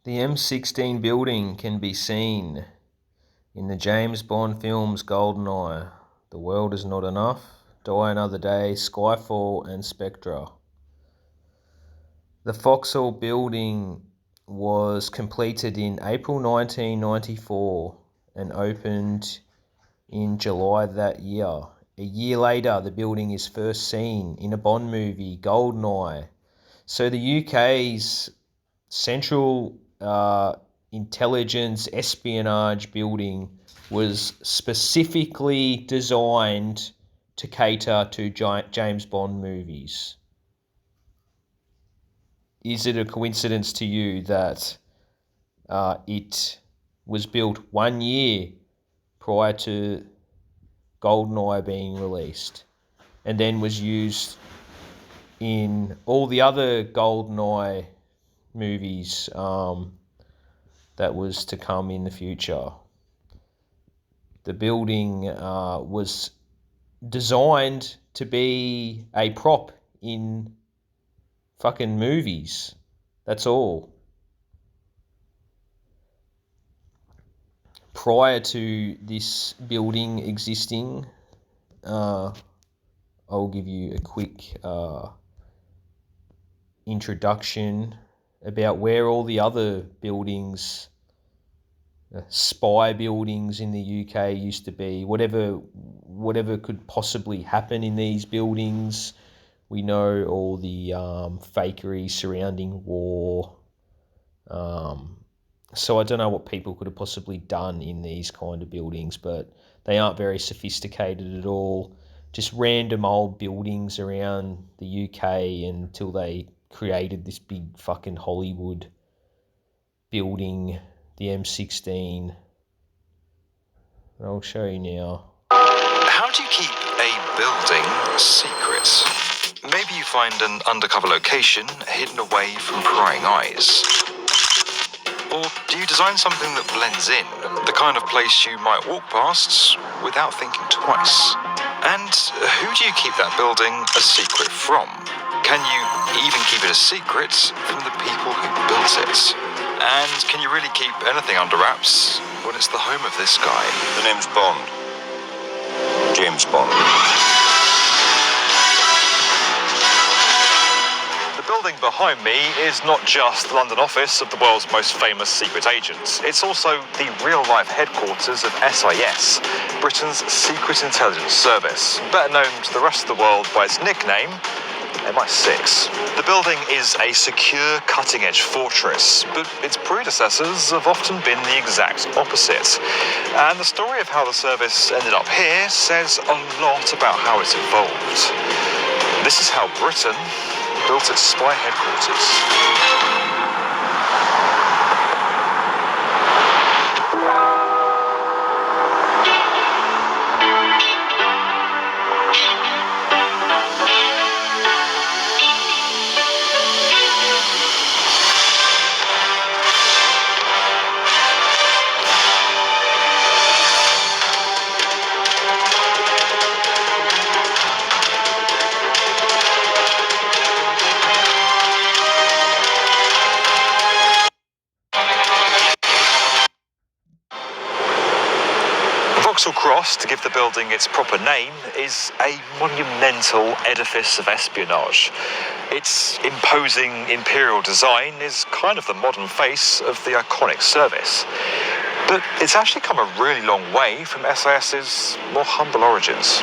The M16 building can be seen in the James Bond films GoldenEye, The World Is Not Enough, Die Another Day, Skyfall and Spectre. The Vauxhall building was completed in April 1994 and opened in July that year. A year later, the building is first seen in a Bond movie, GoldenEye. So the UK's Central Intelligence Espionage building was specifically designed to cater to James Bond movies. Is it a coincidence to you that it was built 1 year prior to GoldenEye being released and then was used in all the other GoldenEye movies that was to come in the future? The building was designed to be a prop in fucking movies. That's all. Prior to this building existing, I'll give you a quick introduction about where all the other buildings, spy buildings in the UK used to be. Whatever could possibly happen in these buildings. We know all the fakery surrounding war. So I don't know what people could have possibly done in these kind of buildings, but they aren't very sophisticated at all. Just random old buildings around the UK until they created this big fucking Hollywood building, the M16. I'll show you now. How do you keep a building secret? Maybe you find an undercover location hidden away from prying eyes. Or do you design something that blends in, the kind of place you might walk past without thinking twice? And who do you keep that building a secret from? Can you even keep it a secret from the people who built it? And can you really keep anything under wraps when it's the home of this guy? The name's Bond. James Bond. The building behind me is not just the London office of the world's most famous secret agent. It's also the real-life headquarters of SIS, Britain's secret intelligence service, better known to the rest of the world by its nickname, MI6. The building is a secure, cutting-edge fortress, but its predecessors have often been the exact opposite. And the story of how the service ended up here says a lot about how it's evolved. This is how Britain built its spy headquarters. Vauxhall Cross, to give the building its proper name, is a monumental edifice of espionage. Its imposing imperial design is kind of the modern face of the iconic service. But it's actually come a really long way from SIS's more humble origins.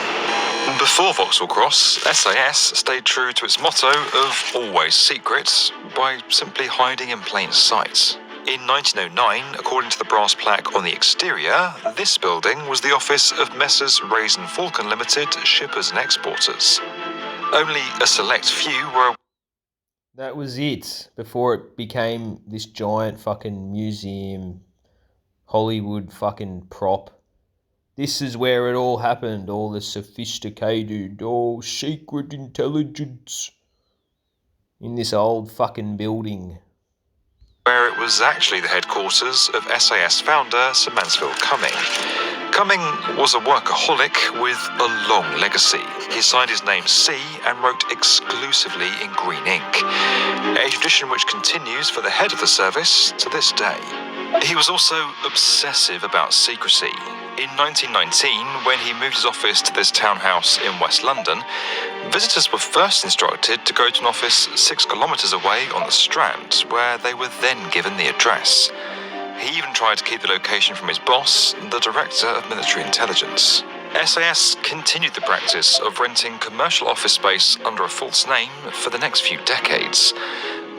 Before Vauxhall Cross, SIS stayed true to its motto of always secret by simply hiding in plain sight. In 1909, according to the brass plaque on the exterior, this building was the office of Messrs. Raisin Falcon Limited, shippers and exporters. Only a select few were... That was it, before it became this giant fucking museum, Hollywood fucking prop. This is where it all happened, all the sophisticated, secret intelligence in this old fucking building. Where it was actually the headquarters of SAS founder Sir Mansfield Cumming. Cumming was a workaholic with a long legacy. He signed his name C and wrote exclusively in green ink, a tradition which continues for the head of the service to this day. He was also obsessive about secrecy. In 1919, when he moved his office to this townhouse in West London, visitors were first instructed to go to an office 6 kilometres away on the Strand, where they were then given the address. He even tried to keep the location from his boss, the Director of Military Intelligence. SAS continued the practice of renting commercial office space under a false name for the next few decades.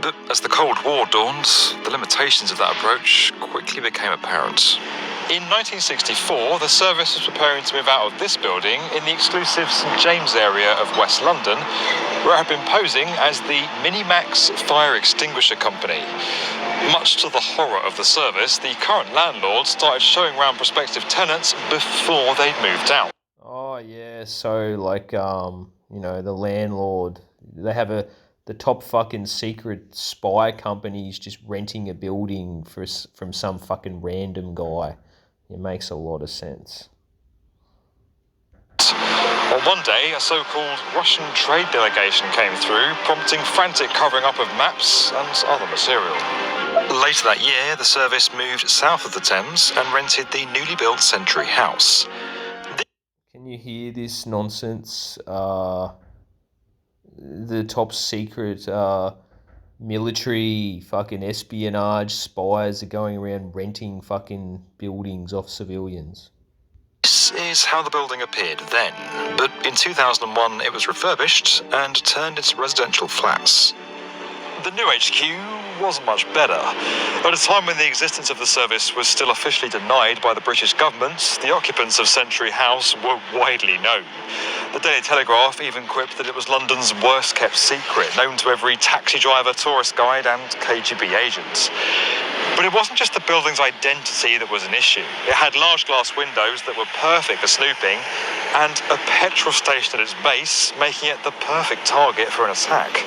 But as the Cold War dawned, the limitations of that approach quickly became apparent. In 1964, the service was preparing to move out of this building in the exclusive St James area of West London, where it had been posing as the Minimax Fire Extinguisher Company. Much to the horror of the service, the current landlord started showing around prospective tenants before they'd moved out. Oh yeah, so like the landlord, they have the top fucking secret spy companies just renting a building from some fucking random guy. It makes a lot of sense. Well, one day, a so-called Russian trade delegation came through, prompting frantic covering up of maps and other material. Later that year, the service moved south of the Thames and rented the newly built Century House. Can you hear this nonsense? The top secret military fucking espionage spies are going around renting fucking buildings off civilians. This is how the building appeared then, but in 2001 it was refurbished and turned into residential flats. The new HQ wasn't much better. At a time when the existence of the service was still officially denied by the British government, the occupants of Century House were widely known. The Daily Telegraph even quipped that it was London's worst-kept secret, known to every taxi driver, tourist guide and KGB agent. But it wasn't just the building's identity that was an issue. It had large glass windows that were perfect for snooping and a petrol station at its base, making it the perfect target for an attack.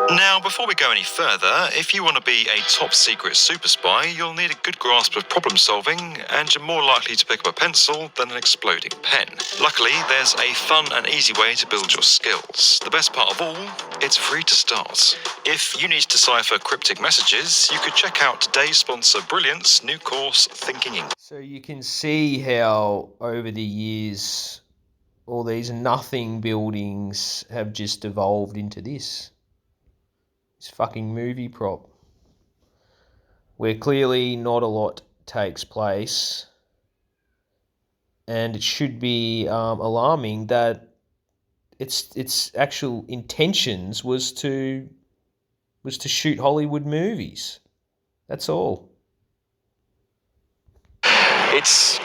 Now, before we go any further, if you want to be a top-secret super spy, you'll need a good grasp of problem-solving, and you're more likely to pick up a pencil than an exploding pen. Luckily, there's a fun and easy way to build your skills. The best part of all, it's free to start. If you need to decipher cryptic messages, you could check out today's sponsor Brilliant's new course, Thinking English. So you can see how over the years all these nothing buildings have just evolved into this. This fucking movie prop, where clearly not a lot takes place, and it should be alarming that its actual intentions was to shoot Hollywood movies. That's all. It's